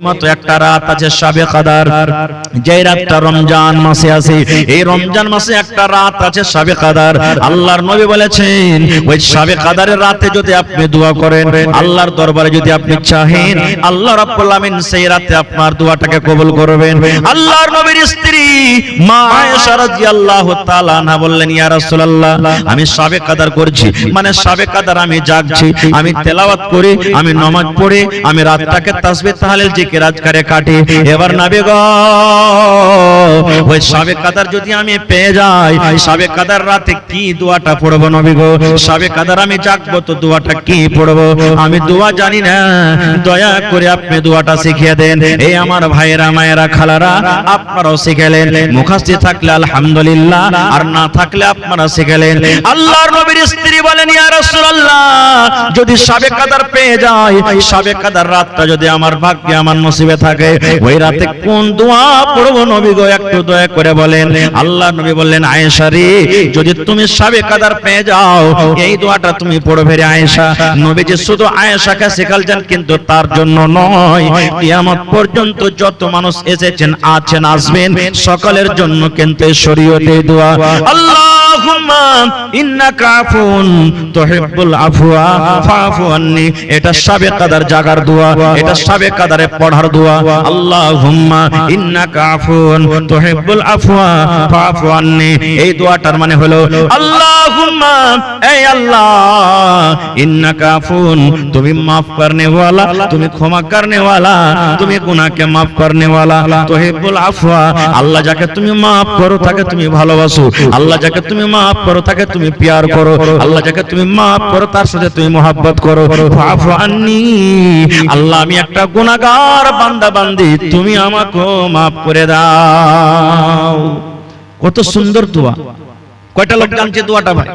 মাত্র একটা রাত আছে শাবে কদর, যে রাতটা রমজান মাসে আছে। এই রমজান মাসে একটা রাত আছে শাবে কদর। আল্লাহর নবী বলেছেন ওই শাবে কদরের রাতে যদি আপনি দোয়া করেন, আল্লাহর দরবারে যদি আপনি চাহেন, আল্লাহ রাব্বুল আমিন সেই রাতে আপনার দোয়াটাকে কবুল করবেন। আল্লাহর নবীর স্ত্রী মা আয়েশা রাদিয়াল্লাহু তাআলা আনহা বললেন, ইয়া রাসূলুল্লাহ, আমি শাবে কদর করছি, মানে শাবে কদর আমি জাগছি, আমি তেলাওয়াত করি, আমি নামাজ পড়ি, আমি রাতটাকে তাসবিহ তাহলিল জিকির আজকারে কাটি। এবার নবী গো, ওই শাবে কদর যদি আমি পেয়ে যাই, শাবে কদর রাতে কি দোয়াটা পড়বো নবী গো? শাবে কদর আমি জাগবো তো দোয়াটা কি পড়বো? আমি দোয়া জানি না, দয়া করে আপনি দোয়াটা শিখিয়ে দেন। এই আমার ভাইয়েরা, মায়েরা, খালারা, আপনারাও শিখেলেন। মুখস্থ থাকলে আলহামদুলিল্লাহ, আর না থাকলে আপনারা শিখেলেন। আল্লাহর নবীর স্ত্রী বলেন, ইয়া রাসূলুল্লাহ, যদি শাবে কদর পেয়ে যাই, শাবে কদর রাতটা যদি আমার ভাগ্যে, আমার নসিবে থাকে, ওই রাতে কোন দোয়া পড়বো নবী গো? একটু দয়া করে বলেন। আল্লাহর নবী বললেন, আয়েশা রে, যদি তুমি শাবে কদর পেয়ে যাও, এই দোয়াটা তুমি পড়বে রে আয়েশা। নবীজি শুধু আয়েশাকে শেখালেন, কিন্তু তার জন্য নয়, কিয়ামত পর্যন্ত যত মানুষ এসেছেন, আছেন, আসবেন, সকলের জন্য কিন্তু শরীয়তে দোয়া। আল্লাহুম্মা ইন্নাকা আফুন তুহিব্বুল আফওয়া ফাফু আন্নি, এটা শাবে কদর জাগার দোয়া, এটা শাবে কদরে পড়ার দোয়া। আল্লাহুম্মা ইন্নাকা আফুন তুহিব্বুল আফওয়া ফাফু আন্নি, এই দোয়াটার মানে হলো আল্লাহুম্মা, এই আল্লাহ, ইন্নাকা আফুন, তুমি maaf करने वाला, তুমি ক্ষমা करने वाला, তুমি গুনাহকে maaf करने वाला, তুহিব্বুল আফওয়া, আল্লাহ যাকে তুমি maaf করো তাকে তুমি ভালোবাসো, আল্লাহ যাকে তুমি maaf করো তাকে তুমি প্যার করো, আল্লাহ যাকে তুমি maaf করো তার সাথে তুমি mohabbat করো। ফাফু আন্নি, আল্লাহ আমি একটা গুনাহগার বান্দা বান্দি, তুমি আমাকে maaf করে দাও। কত সুন্দর দোয়া! কয়টা লোক জানছে দোয়াটা ভাই?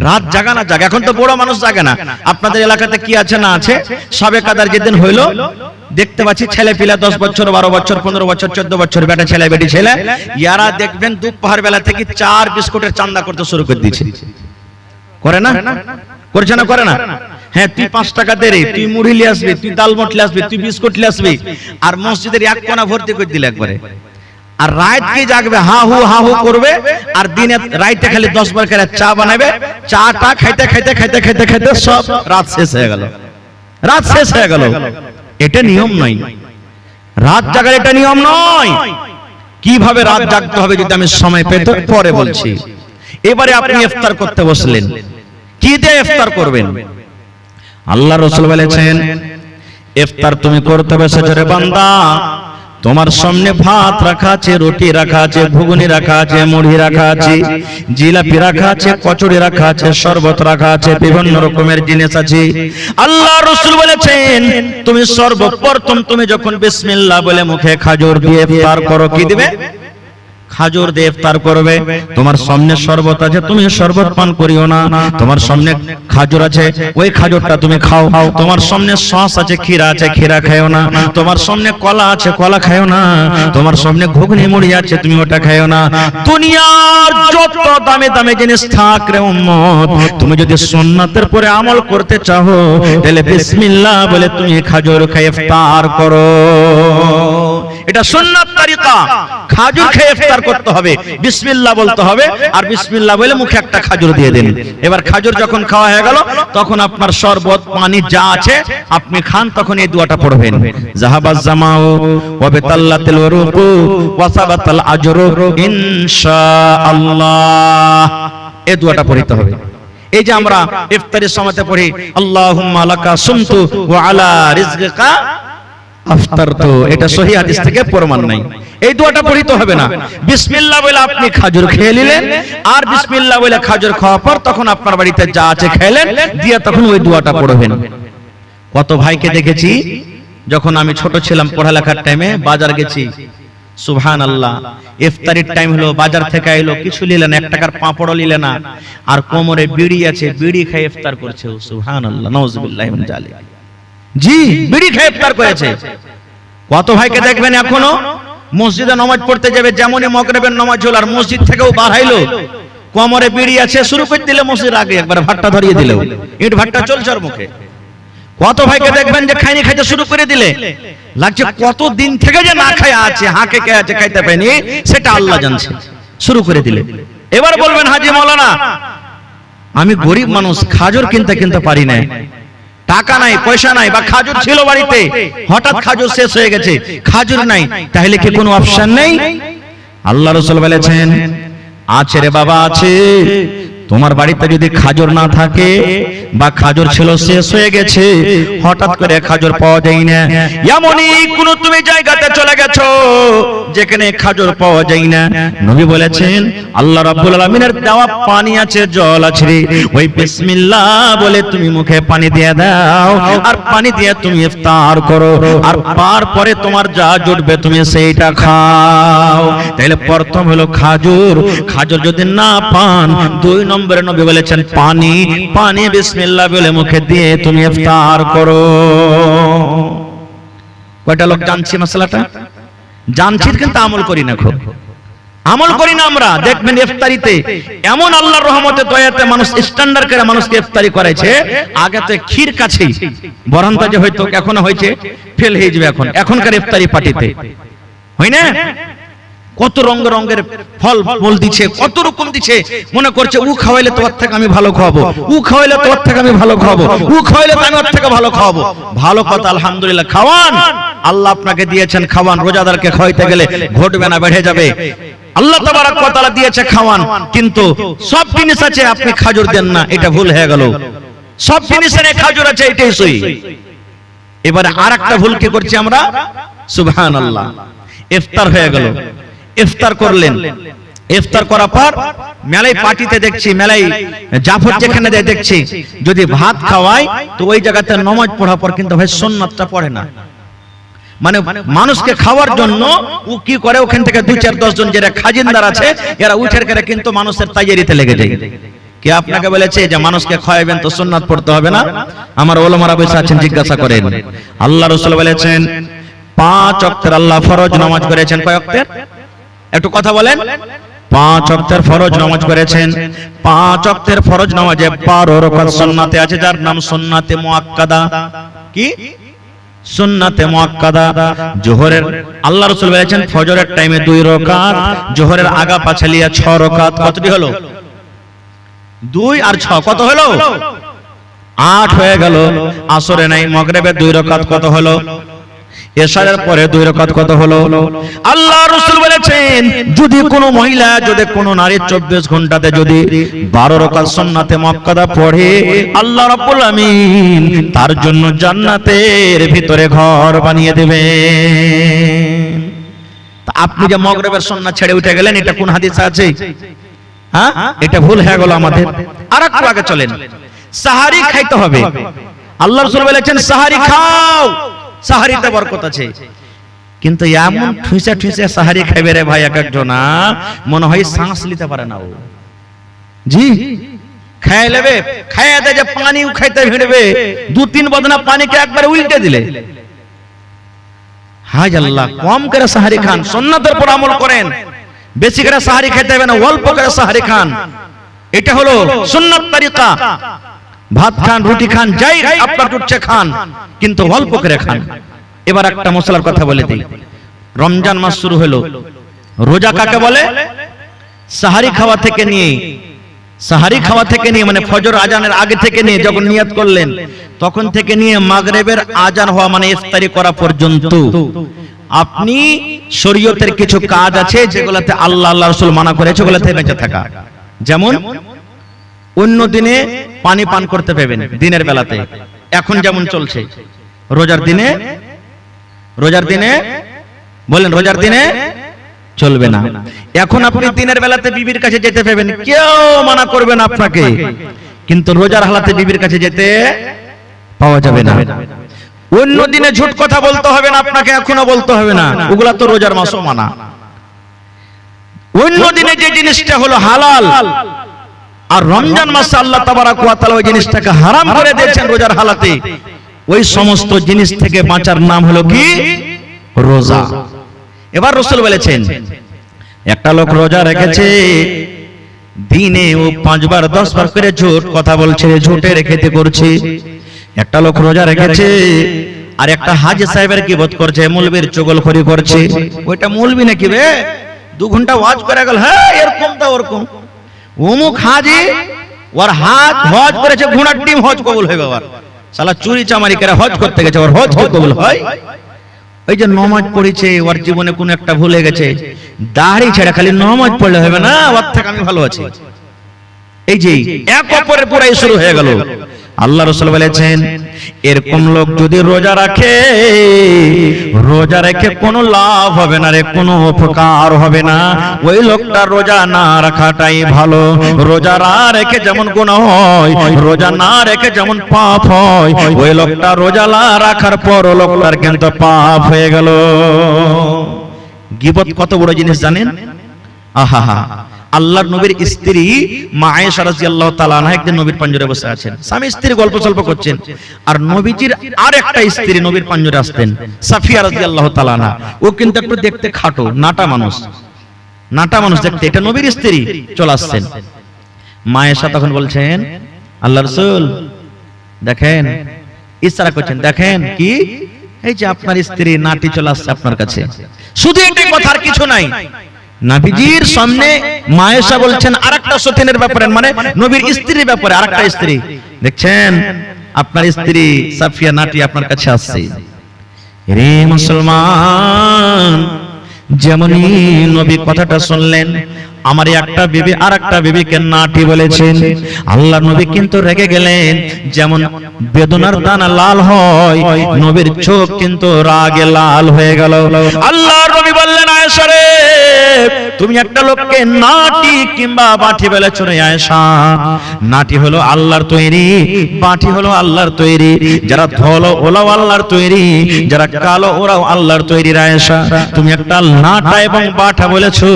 রাত জাগা না জাগা, এখন তো বড় মানুষ জাগে না। আপনাদের এলাকাতে কি আছে না আছে, শাবে কদর যেদিন হইলো, দেখতে পাচ্ছি ছেলে পিলা 10 বছর, 12 বছর, 15 বছর, 14 বছর, বেটা ছেলে, বেটি ছেলে, ইয়ারা দেখবেন দুপুর বেলা থেকে 4 বিস্কুটের চান্দা করতে শুরু করে দিয়েছে। করে না? করছে না? করে না? হ্যাঁ, তুই 5 টাকা দে রে, তুই মুড়ি নিয়ে আসবি, তুই ডাল মট নিয়ে আসবি, তুই বিস্কুট নিয়ে আসবি, আর মসজিদের এক কোণা ভর্তি করে দিলে একবারে। আর রাত কি জাগবে, হা হু করবে, আর দিনে রাইতে খালি 10 বার করে চা বানাবে, চাটা খাইতে খাইতে খাইতে খাইতে খাইতে সব রাত শেষ হয়ে গেল, রাত শেষ হয়ে গেল। এটা নিয়ম নয়, রাত জাগার এটা নিয়ম নয়। কিভাবে রাত জাগতে হবে যদি আমি সময় পেতে পরে বলছি। এবারে আপনি ইফতার করতে বসলেন, কি দিয়ে ইফতার করবেন? আল্লাহ রাসূল বলেছেন, ইফতার তুমি করতে বসেছো রে বান্দা, তোমার সামনে ভাত রাখা আছে, রুটি রাখা আছে, ঘুগনি রাখা আছে, মুড়ি রাখা আছে, জিলাপি রাখা আছে, কচুরি রাখা আছে, শরবত রাখা আছে, বিভিন্ন রকমের জিনিস আছে। আল্লাহ রাসূল বলেছেন, তুমি সর্বপ্রথম তুমি যখন বিসমিল্লাহ বলে মুখে খাজুর দিয়ে ইফতার করো, কি দিবে? খাজুর দিয়ে ইফতার করবে। তোমার সামনে শরবত আছে, তুমি শরবত পান করিও না। তোমার সামনে খাজুর আছে, ওই খাজুরটা তুমি খাও। তোমার সামনে সস আছে, ক্ষীরা আছে, ক্ষীরা খাও না। তোমার সামনে কলা আছে, কলা খাও না। তোমার সামনে ঘুগনি মুড়ি আছে, তুমি ওটা খাও না। দুনিয়ার যত দামি দামি জিনিস থাক রে উম্মত, তুমি যদি সুন্নাতের পরে আমল করতে চাও, তাহলে বিসমিল্লাহ বলে তুমি খাজুর খেয়ে ইফতার করো। এটা সুন্নাত তরিকা। খাজুর খেয়ে ইফতার করতে হবে, বিসমিল্লাহ বলতে হবে, আর বিসমিল্লাহ বলে মুখে একটা খাজুর দিয়ে দিন। এবার খাজুর যখন খাওয়া হয়ে গেল, তখন আপনার শরবত পানি যা আছে আপনি খান, তখন এই দোয়াটা পড়বেন, যাহাবাজ জামাউ ওয়া বিতাল্লাতিল উরুকু ওয়া সাবাতাল আজরু ইনশাআল্লাহ, এই দোয়াটা পড়তে হবে। এই যে আমরা ইফতারের সময়তে পড়ি, আল্লাহুম্মা লাকা সুমতু ওয়া আলা রিজকিকা আফতারতু, এটা সহিহ হাদিস থেকে প্রমাণ নাই। এই দোয়াটা পড়তে হবে না। বিসমিল্লাহ বলে আপনি খাজুর খেয়ে নিলেন, আর বিসমিল্লাহ বলে খাজুর খাওয়ার পর তখন আপনার বাড়িতে যা আছে খেলেন, দিয়ে তখন ওই দোয়াটা পড়বেন। কত ভাইকে দেখেছি, যখন আমি ছোট ছিলাম পড়ালেখার টাইমে বাজার গেছি, সুবহানাল্লাহ, ইফতারির টাইম হলো, বাজার থেকে আইলো, কিছু নিলেন, 1 টাকার পাঁপড়ও নিলেন না, আর কোমরে বিড়ি আছে, বিড়ি খেয়ে ইফতার করছে। সুবহানাল্লাহ, নাউযুবিল্লাহি মিন যালিক। জি, বিড়ি খেয়ে ইফতার করেছে। কত ভাইকে দেখবেন এখনো মসজিদে নামাজ পড়তে যাবে, যেমনই মাগরিবের নামাজ হলো আর মসজিদ থেকেও বার হইলো, কোমরে বিড়ি আছে, শুরু করে দিলে মসজিদ আগে একবার ভাট্টা ধরিয়ে দিল, ইট ভাট্টা চলছে ওর মুখে। কত ভাইকে দেখবেন যে খাইনি খাইতে শুরু করে দিলে, লাগছে কত দিন থেকে যে না খায় আছে, হাঁকে কে আছে, খাইতে পায়নি, সেটা আল্লাহ জানছে। শুরু করে দিলে। এবার বলবেন হাজী মাওলানা আমি গরিব মানুষ, খাজুর কিনতে পারি না, টাকা নাই, পয়সা নাই, বা খাজুর ছিল বাড়িতে, হঠাৎ খাজুর শেষ হয়ে গেছে, খাজুর নাই, তাহলে কি কোনো অপশন নেই? আল্লাহ রাসূল বলেছেন আছে রে বাবা, আছে। তোমার বাড়িতে যদি খাজুর না থাকে বা খাজুর ছিল শেষ হয়ে গেছে, হঠাৎ করে খাজুর পাওয়া যায় না, এমনই কোন তুমি জায়গাতে চলে গেছো যেখানে খাজুর পাওয়া যায় না, নবী বলেছেন আল্লাহ রাব্বুল আলামিনের দেওয়া পানি আছে, জল আছে রে, ওই বিসমিল্লাহ বলে তুমি মুখে পানি দিয়ে দাও, আর পানি দিয়ে তুমি ইফতার করো, আর তারপরে তোমার যা জুটবে তুমি সেইটা খাও। তাহলে প্রথম হলো খাজুর, খাজুর যদি না পান, 2 নম্বরে নবী বলেছেন পানি, পানি বিসমিল্লাহ বলে মুখে দিয়ে তুমি ইফতার করো। কয়টা লোক জানছি মশলাটা? জানছি কিন্তু আমল করি না, খুব আমল করি না আমরা। দেখবেন ইফতারিতে এমন আল্লাহর রহমতে দয়াতে মানুষ স্ট্যান্ডার্ড করে মানুষকে ইফতারি করেছে। আগে তো ক্ষীর কাছেই বরান্তা যে হয়তো এখনো হয়েছে, ফেল হয়ে যাবে এখনকার ইফতারি পার্টিতে, হয় না? কত রঙ রঙের ফল ফল দিচ্ছে, কত রকম দিচ্ছে, মনে করছে ও খাওয়াইলে তোর থেকে আমি ভালো খাওয়াবো, ও খাওয়াইলে তোর থেকে আমি ভালো খাওয়াবো, ও খাওয়াইলে আমি ওর থেকে ভালো খাওয়াবো। ভালো কথা, আলহামদুলিল্লাহ, খাওয়ান, আল্লাহ আপনাকে দিয়েছেন খাওয়ান। রোজাদারকে খাওয়াইতে গেলে ঘটবে না, বেড়ে যাবে। আল্লাহ তাবারক ওয়া তাআলা দিয়েছে খাওয়ান, কিন্তু সব জিনিস আছে আপনি খাজুর দেন না, এটা ভুল হয়ে গেল। সব জিনিসের খাজুর আছে, এটাই সই। এবারে আরেকটা ভুল কি করছি আমরা? সুবহানাল্লাহ, ইফতার হয়ে গেল, ইফতার করলেন, ইফতার করার পর মেলাই পার্টিতে দেখছি, মেলাই জাফর যেখানে দেখছি, যদি ভাত খাওয়ায় তো ওই জায়গাতে নামাজ পড়ার পর কিন্তু ভাই সুন্নাতটা পড়ে না। মানে মানুষকে খাওয়ার জন্য ও কি করে, ওখান থেকে 2-4-10 জন যারা খাজিনদার আছে এরা উঠের করে কিন্তু মানুষের তাইয়ারিতে লেগে যায়। কে আপনাকে বলেছে যে মানুষকে খাওয়াবেন তো সুন্নাত পড়তে হবে না? আমার ওলামারা বসে আছেন, জিজ্ঞাসা করেন। আল্লাহ রাসূল বলেছেন 5 ওয়াক্তের আল্লাহ ফরজ নামাজ করেছেন। কয় ওয়াক্তের? একটু কথা বলেন। 5 ওয়াক্তের ফরজ নামাজ করেছেন। 5 ওয়াক্তের ফরজ নামাজে 12 রাকাত সুন্নাতে আছে, যার নাম সুন্নাতে মুআক্কাদা। কি সুন্নাতে মুআক্কাদা? যোহরের আল্লাহ রাসূল বলেছেন ফজরের টাইমে 2 রাকাত, যোহরের আগা পাছালিয়া 6 রাকাত। কতটি হলো? 2 আর 6 কত হলো? 8 হয়ে গেল। আসরে নাই, মাগরিবে 2 রাকাত, কত হলো? এশারের পরে 2 রাকাত, কত হলো? আল্লাহ রাসূল বলেছেন যদি কোনো মহিলা, যদি কোনো নারী 24 ঘন্টাতে যদি 12 রাকাত সুন্নাতে মুআক্কাদা পড়ে, আল্লাহ রাব্বুল আমিন তার জন্য জান্নাতের ভিতরে ঘর বানিয়ে দেবেন। তা আপনি যে মাগরিবের সুন্নাত ছেড়ে উঠে গেলেন, এটা কোন হাদিসে আছে? হ্যাঁ, এটা ভুল হয়ে গেল আমাদের। আরেকটু আগে চলেন। সাহারি খাইতে হবে। আল্লাহ রাসূল বলেছেন সাহারি খাও, সাহারিতে বরকত আছে। কিন্তু এমন ঠুসে ঠুসে সাহারি খাইবে রে ভাই, এক একজন মনে হয় শ্বাস নিতে পারে না। ও জি খাই লেবে, খাইয়া দে যে পানি খাইতে ভিড়বে, 2-3 বদনা পানিকে একবারে উল্টে দিলে। হায় আল্লাহ, কম করে সাহারি খান, সুন্নাতের উপর আমল করেন। বেশি করে সাহারি খেতে হবে না, অল্প করে সাহারি খান। এটা হলো সুন্নাত তরিকা। ভাত খান, রুটি খান, যাই আপনার জুটছে খান, কিন্তু অল্প করে খান। এবার একটা মশলার কথা বলে দিই। রমজান মাস শুরু হলো, রোজা কাকে বলে? সাহারি খাওয়া থেকে নিয়ে, সাহারি খাওয়া থেকে নিয়ে মানে ফজর আজানের আগে থেকে নিয়ে যখন নিয়ত করলেন তখন থেকে নিয়ে মাগরিবের আজান হওয়া মানে ইফতারি করা পর্যন্ত আপনি শরীয়তের কিছু কাজ আছে যেগুলোতে আল্লাহ আল্লাহ রাসূল মানা করেছে, ওগুলোতে বেঁচে থাকা। যেমন অন্য দিনে পানি পান করতে পাবেন দিনের বেলাতে, এখন যেমন চলছে। রোজার দিনে বলেন, রোজার দিনে চলবে না। এখন আপনি দিনের বেলাতে বিবির কাছে যেতে পাবেন, কেউ মানা করবে না আপনাকে, কিন্তু রোজার হালাতে বিবির কাছে যেতে পাওয়া যাবে না। অন্য দিনে ঝুট কথা বলতে হবে না আপনাকে, এখনো বলতে হবে না, ওগুলা তো রোজার মাসও মানা। অন্য দিনে যে জিনিসটা হলো হালাল, আর রমজান মাসে আল্লাহ তাবারাক ওয়া তাআলা ওই জিনিসটাকে হারাম করে দিয়েছেন রোজার হালাতে, ওই সমস্ত জিনিস থেকে বাঁচার নাম হলো কি? রোজা। এবার রাসূল বলেছেন একটা লোক রোজা রেখেছে, দিনে ও 5 বার 10 বার করে ঝুট কথা বলছে, ঝুটের খেতে করছে। একটা লোক রোজা রেখেছে, আর একটা হাজি সাহেবের গীবত করছে, মৌলবীর চুগলখড়ি করছে। ওইটা মৌলবী নাকি রে, 2 ঘন্টা ওয়াজ করে গেল, হ্যাঁ এরকম তা ওরকম। অমুক হাজি ওর হাত হজ করেছে, ঘোড়ার ডিম হজ কবুল হয়ে গেল। শালা চুরি চামারি করে হজ করতে গেছে, ওর হজ কবুল হয়? ওই যে নমাজ পড়েছে, ওর জীবনে কোন একটা ভুলে গেছে, দাড়ি ছেড়ে খালি নমাজ পড়লে হবে না, ওর থেকে আমি ভালো আছি। এই যে এক অপরের পুরাই শুরু হয়ে গেল। আল্লাহ রাসূল বলেছেন, এরকম লোক যদি রোজা রাখে, রোজা রেখে কোনো লাভ হবে না রে, কোনো উপকার হবে না। ওই লোকটা রোজা না রাখাটাই ভালো। রোজা না রেখে যেমন গুনাহ হয়, রোজা না রেখে যেমন পাপ হয়, ওই লোকটা রোজা না রাখার পর লোকটার কিন্তু পাপ হয়ে গেল। গীবত কত বড় জিনিস জানেন? আহা, আল্লাহর নবীর স্ত্রী মা আয়েশা রাদিয়াল্লাহু তাআলা আনহা একদিন নবীর পাঞ্জরে বসে আছেন, স্বামী স্ত্রী গল্প সল্প করছেন। আর নবীজির আরেকটা স্ত্রী নবীর পাঞ্জরে আসতেন, সাফিয়া রাদিয়াল্লাহু তাআলা আনহা। ও কিন্তু একটু দেখতে খাটো, নাটা মানুষ দেখতে, এটা নবীর স্ত্রী চলে আসছেন। মা আয়েশা তখন বলছেন, আল্লাহর রাসূল দেখেন, ইশারা করছেন, দেখেন কি, এই যে আপনার স্ত্রী নাটি চলে আসছে আপনার কাছে। শুধু এটাই কথা, আর কিছু নাই। নবীজির সামনে মা আয়েশা বলছেন আরেকটা সতীনের ব্যাপারে, মানে নবীর স্ত্রীর ব্যাপারে, আরেকটা স্ত্রী, দেখছেন আপনার স্ত্রী সাফিয়া নাটি আপনার কাছে আসছে। রে মুসলমান, যেমনই নবী কথাটা শুনলেন, আমার একটা বিবি আর একটা বিবিকে নাটি বলেছেন, আল্লাহ নবী কিন্তু রেগে গেলেন। যেমন বেদনার দানা লাল হয়, নবীর চোখ কিন্তু রাগে লাল হয়ে গেল। আল্লাহ নবী বললেন, আয়েশা রে, তুমি একটা লোককে নাটি কিংবা বাটি বলেছো রে আয়েশা। নাটি হলো আল্লাহর তৈরি, বাটি হলো আল্লাহর তৈরি। যারা ধলো ওরাও আল্লাহর তৈরি, যারা কালো ওরাও আল্লাহর তৈরি। আয়েশা, তুমি একটা নাটা এবং বাটা বলেছো,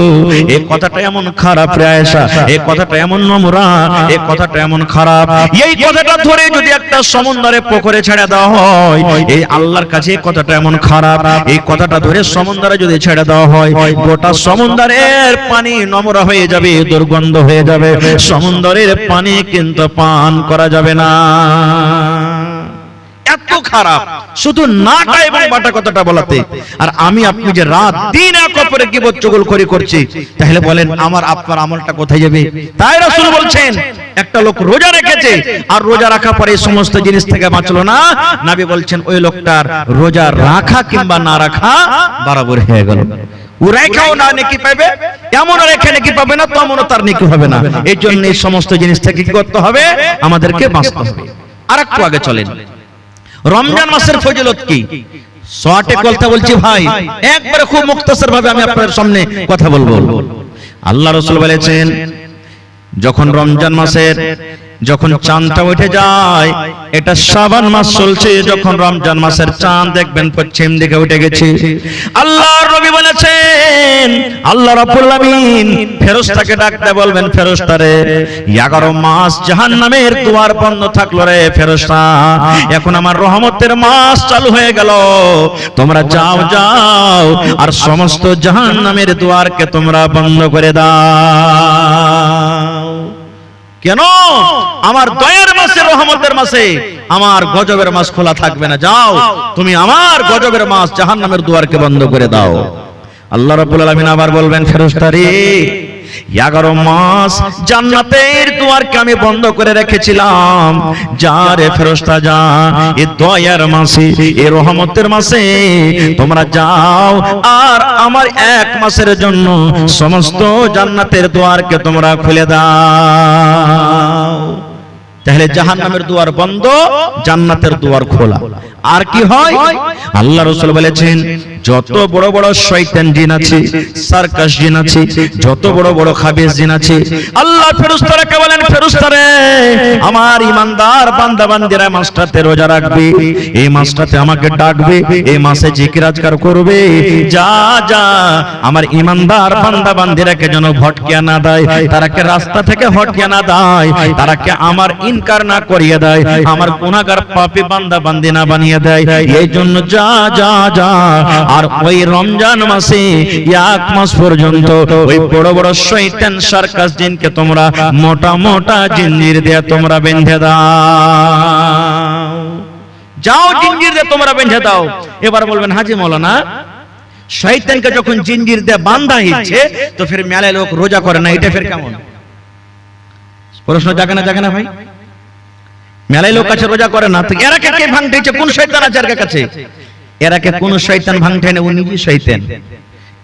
এই কথাটা এমন খারাপ রে আয়েশা, এই কথাটা এমন নোংরা, এই কথাটা এমন খারাপ। এই কথাটা ধরে যদি একটা সমুদ্রে পুকুরে ছেড়ে দেওয়া হয়, এই আল্লাহর কাছে এই কথাটা এমন খারাপ। এই কথাটা ধরে সমুদ্রে যদি ছেড়ে দেওয়া হয়, গোটা সমুদ্রের পানি নোংরা হয়ে যাবে, দুর্গন্ধ হয়ে যাবে। সমুদ্রের পানি কিন্তু পান করা যাবে না, এত খারাপ শুধু নাটা এবং বাটা কথাটা বলাতে। আর আমি আপনি যে রাত দিন এক অপরের গীবত চুগলখড়ি করছি, তাহলে বলেন আমার আপনার আমলটা কোথায় যাবে? তাই রাসূল বলছেন, একটা লোক রোজা রেখেছে আর রোজা রাখার পরে সমস্ত জিনিস থেকে বাঁচলো না, নবী বলছেন ওই লোকটার রোজা রাখা কিংবা না রাখা বরাবর হয়ে গেল। ও রেখাও না নেকি পাবে, এমন রেখে নেকি পাবে না, তেমনও তার নেকি হবে না। এই জন্য এই সমস্ত জিনিস থেকে কি করতে হবে? আমাদেরকে বাঁচতে হবে। আর একটু আগে চলেন, রমজান মাসের ফজিলত কি? শর্টে কথা বলছি ভাই, একবারে খুব মুখতাসার ভাবে আমি আপনাদের সামনে কথা বলবো। আল্লাহ রাসূল বলেছেন, যখন রমজান মাসের যখন চাঁদটা উঠে যায়, এটা শাবান মাস চলছে, যখন রমজান মাসের চাঁদ দেখবেন পশ্চিম দিকে উঠে গেছে, আল্লাহর নবী বলেছেন, আল্লাহ রাব্বুল আমিন ফেরেশতাকে ডাকতে বলবেন, ফেরেশতারে 11 মাস জাহান্নামের দুয়ার বন্ধ থাকলো রে ফেরেশতা, এখন আমার রহমতের মাস চালু হয়ে গেল, তোমরা যাও যাও আর সমস্ত জাহান্নামের দুয়ারকে তোমরা বন্ধ করে দাও। কেন? আমার দয়ার মাসে, রহমতের মাসে আমার গজবের মাস খোলা থাকবে না। যাও তুমি আমার গজবের মাস জাহান্নামের দুয়ারকে বন্ধ করে দাও। আল্লাহ রাব্বুল আলামিন আবার বলবেন, ফেরেশতারে 11 মাস জান্নাতের দুয়ারকে আমি বন্ধ করে রেখেছিলাম, যা রে ফেরেশতা যা, এই দয়ার মাসে, এই রহমতের মাসে তোমরা যাও আর আমার 1 মাসের জন্য সমস্ত জান্নাতের দুয়ারকে তোমরা খুলে দাও। তাহলে জাহান্নামের দুয়ার বন্ধ, জান্নাতের দুয়ার খোলা। আর কি হয়? আল্লাহ রাসূল বলেছেন, যত বড় বড় শয়তান জিন আছে, সার্কাস জিন আছে, যত বড় বড় খাবিস জিন আছে, আল্লাহ ফেরেশতাকে বলেন, ফেরেশতারে আমার ঈমানদার বান্দা বান্দীরা মাসটাতে রোজা রাখবে, এই মাসটাতে আমাকে ডাকবে, এই মাসে জিকির আজকার করবে, যা যা আমার ঈমানদার বান্দা বান্দীরাকে যেন ভটকিয়া না দেয়, তারাকে রাস্তা থেকে হটিয়ে না দেয়, তারাকে আমার ইনকার না করিয়ে দেয়, আমার গুনাহগার পাপী বান্দা বান্দী না বানিয়ে দেয়। এই জন্য যা যা যা। আর ওই রমজান মাসে 1 মাস পর্যন্ত ওই বড় বড় শয়তান সার্কাস জিনকে তোমরা মোটা মোটা জিঞ্জির দিয়ে তোমরা বেঁধে দাও। যাও জিঞ্জির দিয়ে তোমরা বেঁধে দাও। এবার বলবেন হাজি মাওলানা, শয়তানকে যখন জিঞ্জির দিয়ে বাঁধা হচ্ছে তো ফির মেলায় লোক রোজা করে না, এটা ফির কেমন? প্রশ্ন জাগে না ভাই? মেলায় লোক আছে রোজা করে না, তো এরাকে কে ভাঙতে হচ্ছে? কোন শয়তান আছে এর কাছে? এরাকে কোন শয়তান ভাঙতে না, ও নিজে শয়তান।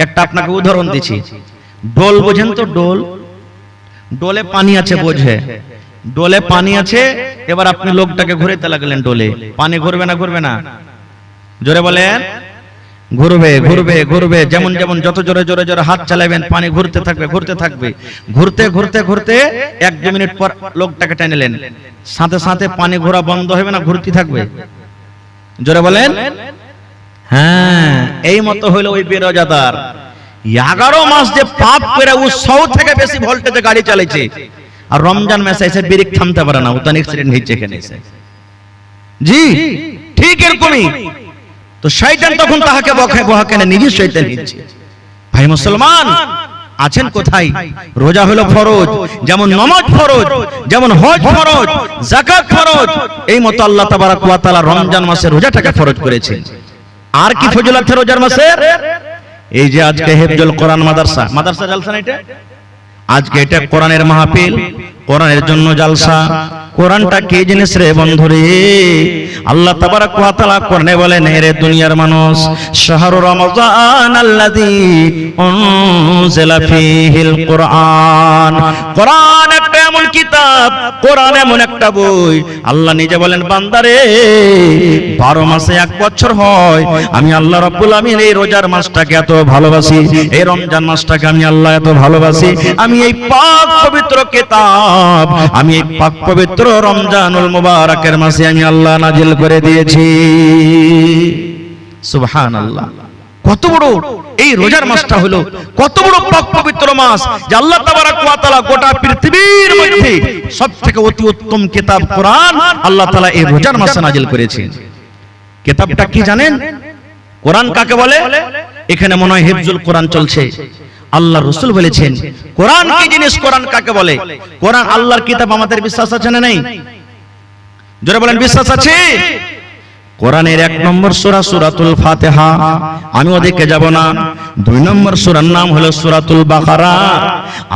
একটা আপনাকে উদাহরণ দিচ্ছি। ডোল বোঝেন তো? ডোল, ডোলে পানি আছে বোঝে, ডোলে পানি আছে। এবার আপনি লোকটাকে ঘুরাইতে লাগলেন ডোলে, পানি ঘুরবে না? ঘুরবে না? জোরে বলেন। ঘুরবে ঘুরবে ঘুরবে। যেমন যেমন যত জোরে জোরে জোরে হাত চালাবেন পানি ঘুরতে থাকবে ঘুরতে থাকবে। ঘুরতে ঘুরতে ঘুরতে 1-2 মিনিট পর লোকটাকে টেনেলেন, সাথে সাথে পানি ঘোরা বন্ধ হবে না? ঘুরতে থাকবে? জোরে বলেন। হ্যাঁ, এই মতো হইলো ওই বেরোজাদার। 11 মাস যে পাপ করে ও 100 থেকে বেশি ভোল্টেজে গাড়ি চালাইছে, আর রমজান মাসে এসে ব্রেক থামতে পারে না, ওটা অ্যাক্সিডেন্ট হয়েছে এখানে এসে। জি ঠিক এরকমই। তো শয়তান তখন তাহাকে বহাকে না, নিজে শয়তান হচ্ছে। ভাই মুসলমান আছেন কোথায়? রোজা হলো ফরজ, যেমন নামাজ ফরজ, যেমন হজ ফরজ, যাকাত ফরজ, এই মতো আল্লাহ তাবারক ওয়া তাআলা রমজান মাসে রোজাটাকে ফরজ করেছেন। আর কি ফজিলত আছে রোজার মাসে? এই যে আজকে হিফজুল কোরআন মাদ্রাসা জালসা না, এটা আজকে এটা কোরআনের মাহফিল, কোরআনের জন্য জালসা। কোরআনটা কি জিনিস রে বন্ধু রে? আল্লাহ তাবারক ওয়া তাআলা কোরআনে বলেন, হে দুনিয়ার মানুষ, শাহরু রমাযান আল্লাযী উনজিলা ফীহিল কোরআন। কোরআন একটা এমন কিতাব, কোরআন এমন একটা বই। আল্লাহ নিজে বলেন, বান্দারে 12 মাসে 1 বছর হয়, আমি আল্লাহ রাব্বুল আমিন এই রোজার মাসটাকে এত ভালোবাসি, এই রমজান মাসটাকে আমি আল্লাহ এত ভালোবাসি। আমি এই পাক পবিত্র কিতাব, আমি এই পাক পবিত্র রমজানুল মুবারকের মাসে আমি আল্লাহ নাজিল করে দিয়েছি। সুবহানাল্লাহ। কত বড় এই রোজার মাসটা হলো, কত বড় পাক পবিত্র মাস যে আল্লাহ তাবারক ওয়া তাআলা গোটা পৃথিবীর মধ্যে সবথেকে অতি উত্তম কিতাব কোরআন আল্লাহ তাআলা এই রোজার মাসে নাজিল করেছেন। কিতাবটা কি জানেন? কোরআন কাকে বলে? এখানে মনে হয় হিফজুল কোরআন চলছে। আল্লাহ রাসূল বলেছেন কোরআন কি জিনিস, কোরআন কাকে বলে? কোরআন আল্লাহর কিতাব। আমাদের বিশ্বাস আছে না নেই? জোরে বলেন, বিশ্বাস আছে? কোরআনের 1 নম্বর সূরা সূরাতুল ফাতিহা, আমি ওদিকে যাব না। 2 নম্বর সূরার নাম হলো সূরাতুল বাকারা।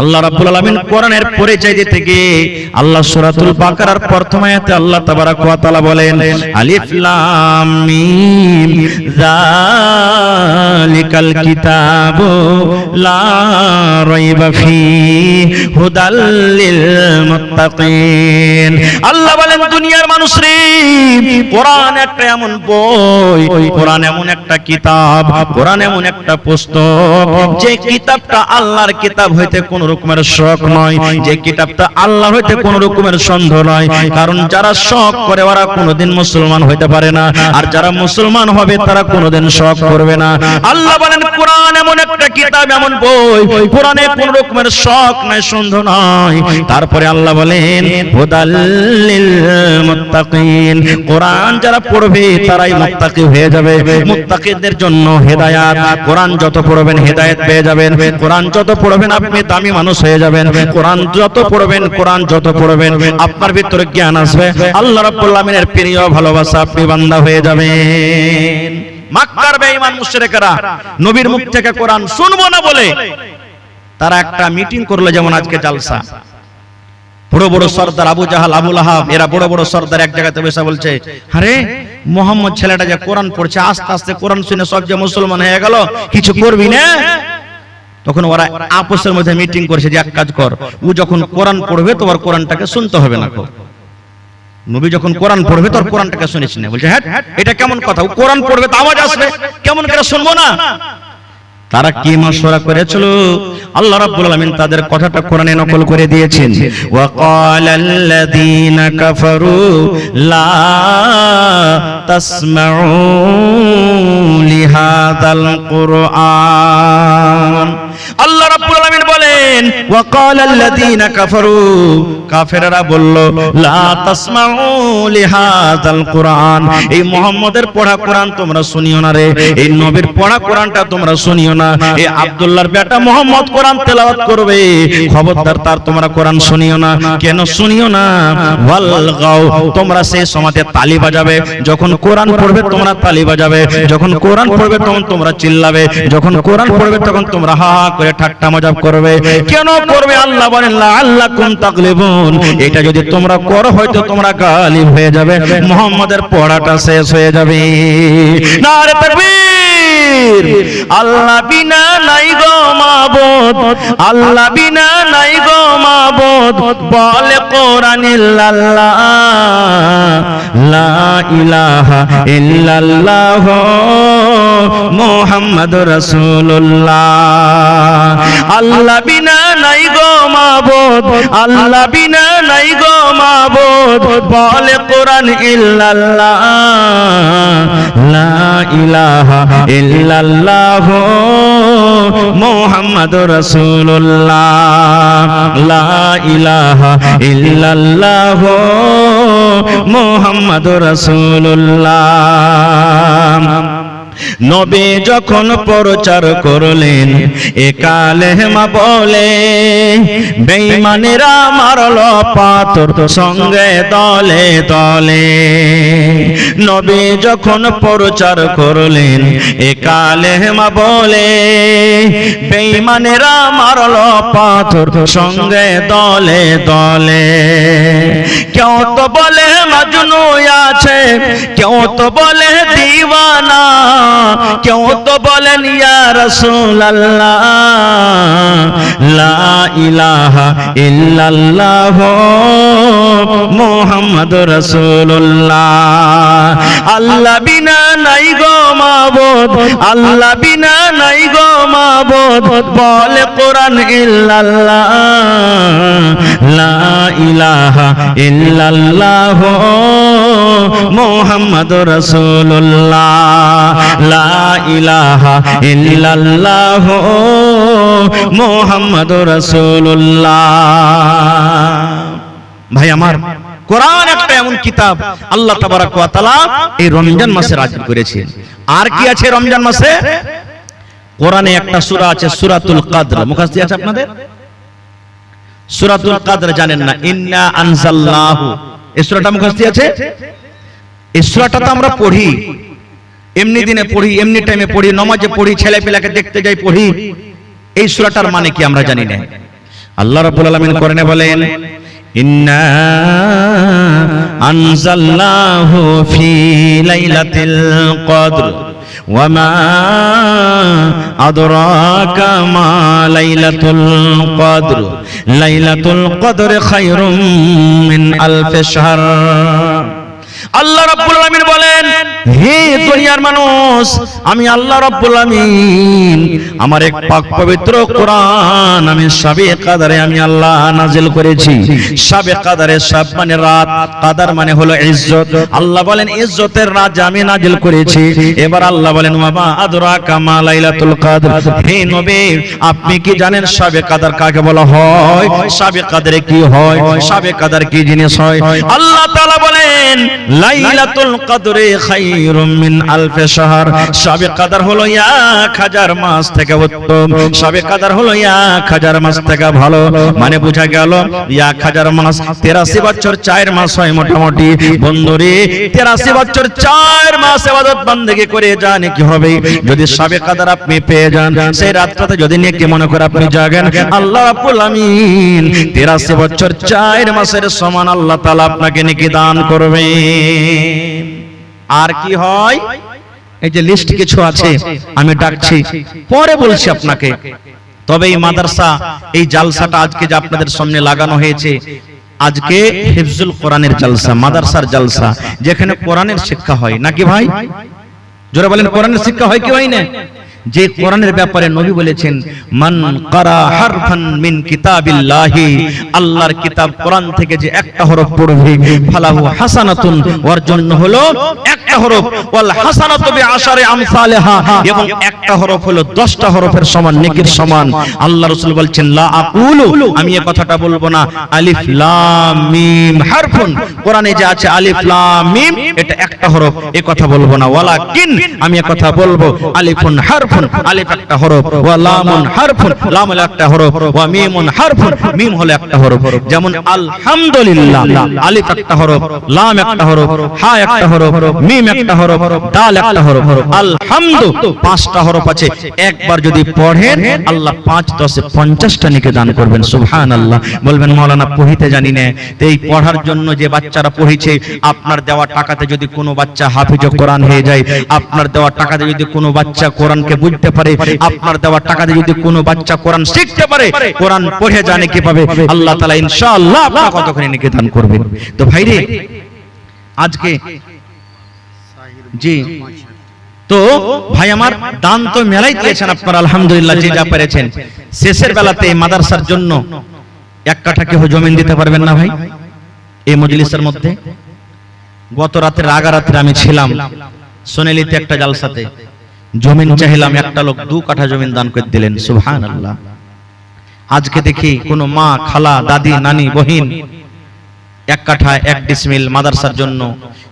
আল্লাহ রাব্বুল আলামিন কোরআনের পরিচয় দিতে গিয়ে আল্লাহ সূরাতুল বাকারার প্রথম আয়াতে আল্লাহ তাবারক ওয়া তাআলা বলেন, আলিফ লাম মিম যালিকাল কিতাবু লা রাইবা ফীহি হুদাল লিল মুত্তাকিন। আল্লাহ বলেন, দুনিয়ার মানুষ রে, কোরআন একটা এমন বই, কোরআন এমন একটা কিতাব, কোরআন এমন একটা পুস্তক, যে কিতাবটা আল্লাহর কিতাব হইতে কোন রকমের শক নয়, যে কিতাবটা আল্লাহ হইতে কোন রকমের সন্দেহ নয়। কারণ যারা শক করে ওরা কোনোদিন মুসলমান হইতে পারে না, আর যারা মুসলমান হবে তারা কোনোদিন শক করবে না। আল্লাহ বলেন কোরআন এমন একটা কিতাব, এমন বই, কোরআনে কোন রকমের শক নাই, সন্দেহ নাই। তারপরে আল্লাহ বলেন হুদাল লিল মুত্তাকিন, কোরআন যারা পড়বে তারাই মুত্তাকি হয়ে যাবে। মুত্তাকিদের জন্য হেদায়েত। কোরআন যত পড়বেন হেদায়েত পেয়ে যাবেন। কোরআন যত পড়বেন আপনি দামি মানুষ হয়ে যাবেন। কোরআন যত পড়বেন, কোরআন যত পড়বেন আপনার ভিতরে জ্ঞান আসবে। আল্লাহ রাব্বুল আমিনের প্রিয় ভালোবাসা আপনি বান্দা হয়ে যাবেন। মক্কার বেঈমান মুশরিকরা নবীর মুখ থেকে কোরআন শুনবো না বলে তারা একটা মিটিং করলো, যেমন আজকে জালসা। বড় বড় সর্দার আবু জাহাল, আবু লাহাব, এরা বড় বড় সর্দার এক জায়গাতে বসে বলছে, আরে মোহাম্মদ ছেলেটা যে কোরআন পড়ছে, আস্তে আস্তে কোরআন শুনে সব যে মুসলমান হয়ে গেল, কিছু করবি না? তখন ওরা আপসের মধ্যে মিটিং করেছে যে এক কাজ কর, ও যখন কোরআন পড়বে তোমার কোরআনটাকে শুনতে হবে না। নবী যখন কোরআন পড়বে তোর কোরআনটাকে শুনিস না। বলছে হ্যাঁ, এটা কেমন কথা? ও কোরআন পড়বে তো আওয়াজ আসবে, কেমন করে শুনবো না? তারা কি মাশওয়ারা করেছিল, আল্লাহ রাব্বুল আলামিন তাদের কথাটা কোরআনে নকল করে দিয়েছেন। ওয়া ক্বালাল্লাযীনা কাফারু লা তাসমাউ লিহাযাল কুরআন। আল্লাহ রাব্বুল আলামিন বলেন বলেন ওয়াকালাল্লাযীনা কাফারু, কাফেররা বলল লা তাসমাউ লিহাযাল কুরআন, এই মুহাম্মদের পড়া কোরআন তোমরা শুনিও না রে, এই নবীর পড়া কোরআনটা তোমরা শুনিও না। এই আব্দুল্লাহর বেটা মুহাম্মদ কোরআন তেলাওয়াত করবে, খবরদার তার তোমরা কোরআন শুনিও না। কেন শুনিও না? ওয়ালগাও, তোমরা সেই সময়তে তালি বাজাবে, যখন কোরআন পড়বে তোমরা তালি বাজাবে, যখন কোরআন পড়বে তখন তোমরা চিল্লাবে, যখন কোরআন পড়বে তখন তোমরা হা হা করে ঠাট্টা মজাক করবে। কেন করবে? আল্লাহ বলেন লাআল্লাকুম তাগলিবুন, এটা যদি তোমরা করো হয়তো তোমরা গালিব হয়ে যাবে, মুহাম্মাদের পড়াটা শেষ হয়ে যাবে। নারে তাকবীর! আল্লাহ বিনা নাই গো মাবুদ, আল্লাহ বিনা নাই গো মাবুদ, বলে কোরআন ইল্লাল্লাহ, লা ইলাহা ইল্লাল্লাহ মুহাম্মাদুর রাসূলুল্লাহ। আল্লাহ বিনা নাই গো মাবুদ, আল্লাহ বিনা নাই গো মাবুদ, বলে কোরআন ইল্লাল্লাহ, লা ইলাহা ইল্লাল্লাহ মুহাম্মাদুর রাসূলুল্লাহ, লা ইলাহা ইল্লাল্লাহ মুহাম্মাদুর রাসূলুল্লাহ। নবী যখন প্রচার করলেন এ কালেমা বলে, বেঈমানেরা মারল পাথর সঙ্গে দলে দলে। নবী যখন প্রচার করলেন এ কালেমা বলে, বেঈমানেরা মারল পাথর সঙ্গে দলে দলে। কেউ তো বলে মাজনু আছে, কেউ তো বলে দিওয়ানা, কেউ তো বলেন ইয়া রাসূলুল্লাহ, লা ইলাহা ইল্লাল্লাহ মুহাম্মাদুর রাসূলুল্লাহ। আল্লাহ বিনা নাই গো মাবুদ, আল্লাহ বিনা নাই গো মাবুদ, বলে কোরআন ইল্লাল্লাহ, লা ইলাহা ইল্লাল্লাহ মুহাম্মাদুর রাসূলুল্লাহ, লা ইলাহা ইল্লাল্লাহ মুহাম্মাদুর রাসূলুল্লাহ। ভাই আমার, কোরআন একটা এমন কিতাব আল্লাহ তাবারক ওয়া তাআলা এই রমজান মাসে নাযিল করেছেন। আর কি আছে রমজান মাসে? কোরআনে একটা সূরা আছে সূরাতুল কদর, মুখস্থ আছে আপনাদের? সূরাতুল কদর জানেন না? ইন্না আনজালনাহু, এই সূরাটা মুখস্থ আছে? এই সূরাটা তো আমরা পড়ি, এমনি দিনে পড়ি, এমনি টাইমে পড়ি, নামাজে পড়ি, ছেলে পেলাকে দেখতে যাই পড়ি। এই সূরাটার মানে কি আমরা জানি না। আল্লাহ রাব্বুল আলামিন কোরআনে বলেন ইন্না আনজালনাহু ফি লাইলাতিল কদর ওয়া মা আদরাকা মা লাইলাতুল কদর, লাইলাতুল কদর খায়রুম মিন আলফি শাহর। আল্লাহ রাব্বুল আলামিন বলেন, হে দুনিয়ার মানুষ, আমি আল্লাহ রাব্বুল আলামিন আমার এক পাক পবিত্র কোরআন আমি শাবে কদরে আমি আল্লাহ নাযিল করেছি। শাবে কদরে, শাব মানে রাত, কদর মানে হলো ইজ্জত। আল্লাহ বলেন ইজ্জতের রাত আমি নাযিল করেছি। এবার আল্লাহ বলেন ওয়া মা আদরাকা মা লাইলাতুল কদর, হে নবী আপনি কি জানেন শাবে কদর কাকে বলা হয়? শাবে কদরে কি হয়? শাবে কদর কি জিনিস হয়? আল্লাহ তাআলা বলেন লাইলাতুল কদরে খায়রুম মিন আলফি শাহর, শাবে কদর হলো 1000 মাস থেকে উত্তম, শাবে কদর হলো 1000 মাস থেকে ভালো। মানে বোঝা গেল 1000 মাস 83 বছর 4 মাস হয় মোটামুটি। বন্ধুরে 83 বছর 4 মাস ইবাদত বندگی করে জানে কি হবে যদি শাবে কদর আপনি পেয়ে যান। সেই রাতটাতে যদি নেকি মনে করে আপনি জাগেন, আল্লাহ রাব্বুল আমিন 83 বছর 4 মাসের সমান আল্লাহ তাআলা আপনাকে নেকি দান করবে। আর কি হয়? এই যে লিস্ট কিছু আছে আমি ডাকছি, পরে বলছি আপনাকে। তবে এই মাদ্রাসা, এই জালসাটা আজকে যে আপনাদের সামনে লাগানো হয়েছে, আজকে হিফজুল কোরআনের জালসা, মাদ্রাসার জালসা, যেখানে কোরআনের শিক্ষা হয় নাকি ভাই? জোরে বলেন, কোরআনের শিক্ষা হয় কি হয় না? যে কোরআনের ব্যাপারে নবী বলেছেন মান কারা হারফান মিন কিতাবিল্লাহি, আল্লাহর কিতাব কোরআন থেকে যে একটা হরফ পড়বে ফালাহু হাসানাতুন, ওর জন্য হলো একটা হরফ, ওয়াল হাসানাতু বিআশারি আমসালিহা, এবং একটা হরফ হলো 10টা হরফের সমান, নেকির সমান। আল্লাহ রাসূল বলছেন লা আকুলু, আমি এই কথাটা বলবো না আলিফ লাম মিম হারফুন, কোরআনে যে আছে আলিফ লাম মিম এটা একটা হরফ, এই কথা বলবো না। ওয়ালাকিন, আমি এই কথা বলবো আলিফুন হারফুন, আলিফ একটা হরফ, ওয়া লামুন হারফুন, লাম হলো একটা হরফ, ওয়া মিমুন হারফুন, মিম হলো একটা হরফ। যেমন আলহামদুলিল্লাহ, আলিফ একটা হরফ, লাম একটা হরফ, হা একটা হরফ, মিম একটা হরফ, দাল একটা হরফ। আলহামদু 5টা হরফ আছে, একবার যদি পড়েন আল্লাহ 5 10 50টা নেকি দান করবেন। সুবহানাল্লাহ। বলবেন মাওলানা পড়িতে জানি না, তো এই পড়ার জন্য যে বাচ্চারা পড়িছে, আপনার দেওয়া টাকাতে যদি কোনো বাচ্চা হাফিজ কোরআন হয়ে যায়, আপনার দেওয়া টাকাতে যদি কোনো বাচ্চা কোরআনকে বুঝতে পারে, আপনার দেওয়া টাকাতে যদি কোনো বাচ্চা কোরআন শিখতে পারে, কোরআন পড়ে জানে কি পাবে, আল্লাহ তাআলা ইনশাআল্লাহ আপনাকে কতখানি নেকি দান করবেন। তো ভাইরে আজকে জি, তো ভাই আমার দান তো মেলাই দিয়েছেন আপনারা আলহামদুলিল্লাহ, যে যা পেরেছেন। শেষের বেলাতে মাদ্রাসার জন্য 1 কাঠা কেউ জমিন দিতে পারবেন না ভাই এই মজলিসের মধ্যে? গত রাতে রাগারাত্রে আমি ছিলাম সোনালিতে একটা জালসাতে, জমিন চাইলাম, একটা লোক 2 কাঠা জমিন দান করে দিলেন। সুবহানাল্লাহ। আজকে দেখি কোন মা, খালা, দাদি, নানি, বহিন 1 কাঠা 1 ডিসমিল মাদ্রাসার জন্য,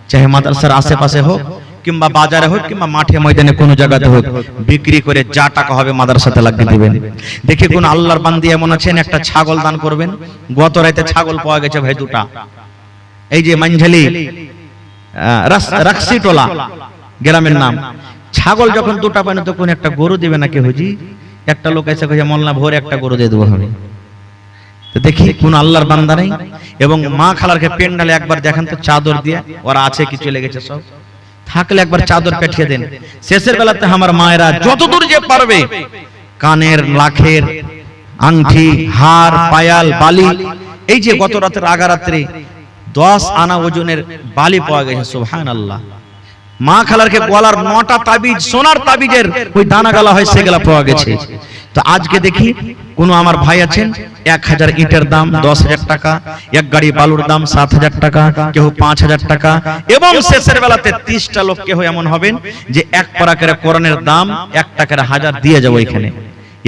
চাহে মাদ্রাসার আশেপাশে হোক কিংবা বাজারে হোক কিংবা মাঠে ময়দানে কোনো জায়গাতে হোক, বিক্রি করে যা টাকা হবে মাদ্রাসাতে লাগিয়ে দিবেন। দেখি কোন আল্লাহর বান্দি এমন আছেন একটা ছাগল দান করবেন। গত রাতে ছাগল পাওয়া গেছে ভাই 2টা, এই যে মানঝালি রাকসিটোলা গ্রামের নাম। ছাগল যখন 2টা পায় না তখন একটা গরু দিবে নাকি হুজি? একটা লোক এসে কইছে মোল্লা ভোরে একটা গরু দিয়ে দেবো হবে। তো দেখি কোন আল্লাহর বান্দা নেই। এবং মা খালারকে পেন্ডালে একবার দেখেন তো চাদর দিয়ে, ওরা আছে কি চলে গেছে সব, থাকলে একবার চাদর পেঠিয়ে দেন। শেষের বেলাতে আমার মায়েরা যতদূর যে পারবে কানের, লাখের আংটি, হার, পায়াল, বালি, এই যে গত রাতের আগারাত্রে 10 আনা ওজনের বালি পাওয়া গেছে। সুবহানাল্লাহ। মা খালারকে গলার 9টা তাবিজ, সোনার তাবিজের ওই দানা গালা হয়, সেগুলা পাওয়া গেছে। তো আজকে দেখি কোন আমার ভাই আছেন 1000 ইটের দাম 10,000 টাকা, 1 গাড়ি বালুর দাম 7,000 টাকা, কেউ 5,000 টাকা, এবং শেষের বেলাতে 30টা লোক কেউ এমন হবেন যে 1 পারা করে কোরআনের দাম 1 টাকার 1000 দিয়ে যাবো এখানে।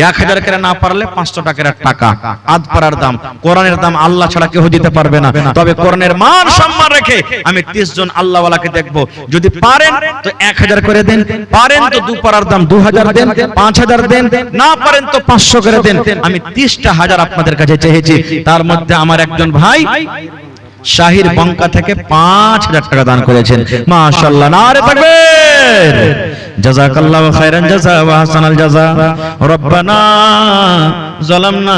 1000 করে না পারলে 500 টাকার টাকা, আধ পারার দাম। কোরআনের দাম আল্লাহ ছাড়া কেউ দিতে পারবে না। তবে কোরআনের মান সম্মান রেখে আমি 30 জন আল্লাহওয়ালাকে দেখব, যদি পারেন তো 1000 করে দেন, পারেন তো 2 পারার দাম 2000 দেন, 5000 দেন, না পারেন তো 500 করে দেন। আমি 30টা হাজার আপনাদের কাছে চেয়েছি। তার মধ্যে আমার একজন ভাই শাহির বঙ্কা থেকে 5000 টাকা দান করেছেন। মাশাআল্লাহ, নারে তাকবীর। জাযাকাল্লাহু খাইরান জাযা ওয়া হাসানাল জাযা। রব্বানা যালামনা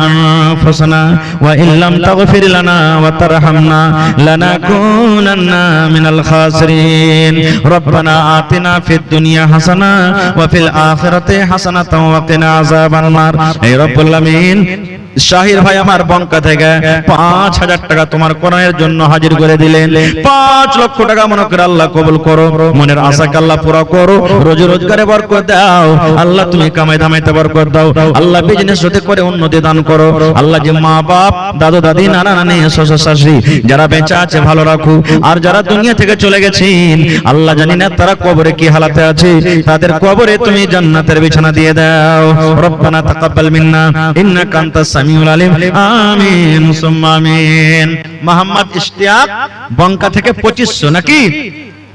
আনফুসানা ওয়া ইল্লাম তাগফির লানা ওয়া তারহামনা লানাকুনান্না মিনাল খাসিরিন। রব্বানা আতিনা ফিদ দুনিয়া হাসানা ওয়া ফিল আখিরাতি হাসানাতাও ওয়া কিনা আযাবান নার। হে রব্বুল আমিন, শাহির ভাই আমার বঙ্কা থেকে 5000 টাকা তোমার কোরআনের জন্য হাজির করে দিলেন। 5 লক্ষ টাকা মনে করে আল্লাহ কবুল করো, মনের আশাকে আল্লাহ পুরো করো, রোজি রোজগারে বরকত দাও আল্লাহ, তুমি কামাই ধামাইতে বরকত দাও আল্লাহ, বিজনেস হতে করে উন্নতি দান করো আল্লাহ। যে মা বাপ, দাদু দাদি, নানা নানি, শ্বশুর শাশুড়ি যারা বেঁচে আছে ভালো রাখো, আর যারা দুনিয়া থেকে চলে গেছেন আল্লাহ জানি না তারা কবরে কি হালাতে আছে, তাদের কবরে তুমি জান্নাতের বিছানা দিয়ে দাও। রব্বানা তাকাব্বাল মিন্না ইন্নাকা আনতাস সামিউল আলিম। আমিন সুম্মা আমিন। মোহাম্মদ ইশতিয়াক বঙ্কা থেকে 2500 নাকি?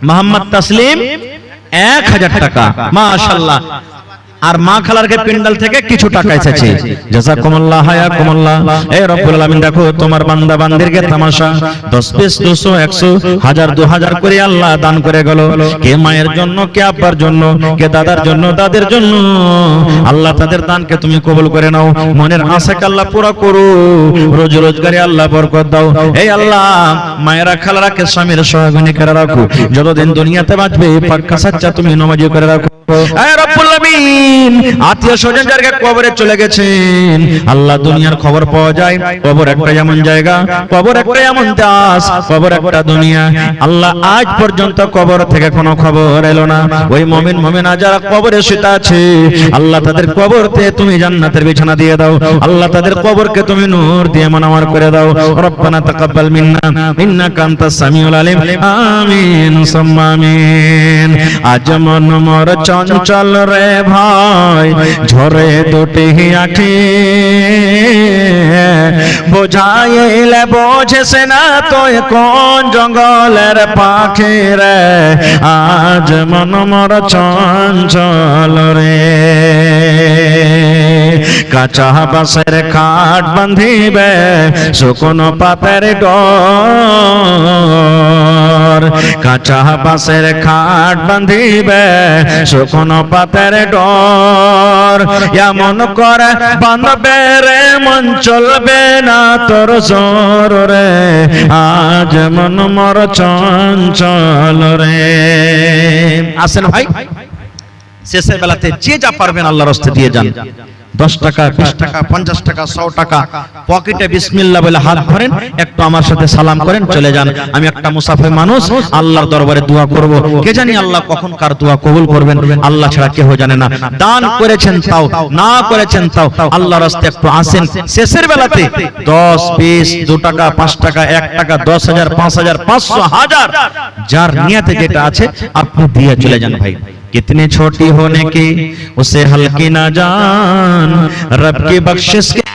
মোহাম্মদ তাসলিম 1000 টাকা। মাশাআল্লাহ। আর মা খালারকে পিন্ডাল থেকে কিছু টাকা এসেছে। জাযাকুমুল্লাহ হায়াকুমুল্লাহ। হে রব্বুল আলামিন, দেখো তোমার বান্দা বান্দিরকে তামাশা 10 20 200 100 1000 2000 করে আল্লাহ দান করে গেল। কে মায়ের জন্য, কে আব্বার জন্য, কে দাদার জন্য, দাদের জন্য। আল্লাহ তাদের দানকে তুমি কবুল করে নাও, মনের আশাকে আল্লাহ পুরো করো, রোজি রোজগারে আল্লাহ বরকত দাও। হে আল্লাহ, মায়েরা খালারাকে স্বামীর সহযোগী করে রাখো, যতদিন দুনিয়াতে বাঁচবে পাক্কা সাচ্চা তুমি নামাজি করে রাখো। রব্বুল আমিন আত্মীয় স্বজন যারা কবরে চলে গেছেন আল্লাহ দুনিয়ার খবর পাওয়া যায় কবর একটা এমন জায়গা কবর একটা এমন দাস কবর একটা দুনিয়া আল্লাহ আজ পর্যন্ত কবর থেকে কোনো খবর এলো না ওই মুমিন মুমিনা যারা কবরে শুয়ে আছে আল্লাহ তাদের কবরতে তুমি জান্নাতের বিছানা দিয়ে দাও আল্লাহ তাদের কবরকে তুমি নূর দিয়ে মনোয়ার করে দাও রব্বানা তাকাব্বাল মিন্না ইন্নাকা আনতাস সামিউল আলিম আমিন সুম্মা আমিন আজ মন মোর চঞ্চল রে ভাই ঝরে দুটি আঁখি বোঝাইলে বোঝেছে না তোয় কোন জঙ্গলের পাখি রে আজ মন মোর চঞ্চল রে কাঁচা বাঁশের খাট বাঁধিবে শুকনো পাতের ডোর কাঁচা বাঁশের খাট বাঁধিবে শুকনো পাতের ডোর এমন করে বাঁধবে রে মন চলবে না তোর জোর রে আজ মন মোর চঞ্চল রে আসেন ভাই শেষের বেলাতে যে যা পারবেন আল্লাহর রাস্তায় দিয়ে যান 10 টাকা 20 টাকা 50 টাকা 100 টাকা পকেটে বিসমিল্লাহ বলে হাত ভরেন একটু আমার সাথে সালাম করেন চলে যান আমি একটা মুসাফির মানুষ আল্লাহর দরবারে দোয়া করব কে জানি আল্লাহ কখন কার দোয়া কবুল করবেন আল্লাহ ছাড়া কেউ জানে না দান করেছেন তাও না করেছেন তাও আল্লাহর রাস্তায় একটু আসেন শেষের বেলাতে 10 20 2 টাকা 5 টাকা 1 টাকা 10,000 5,000 500 1000 যার নিয়তে যেটা আছে আপনি দিয়ে চলে যান ভাই कितनी छोटी होने की उसे हल्की ना जान रब की बख्शिश के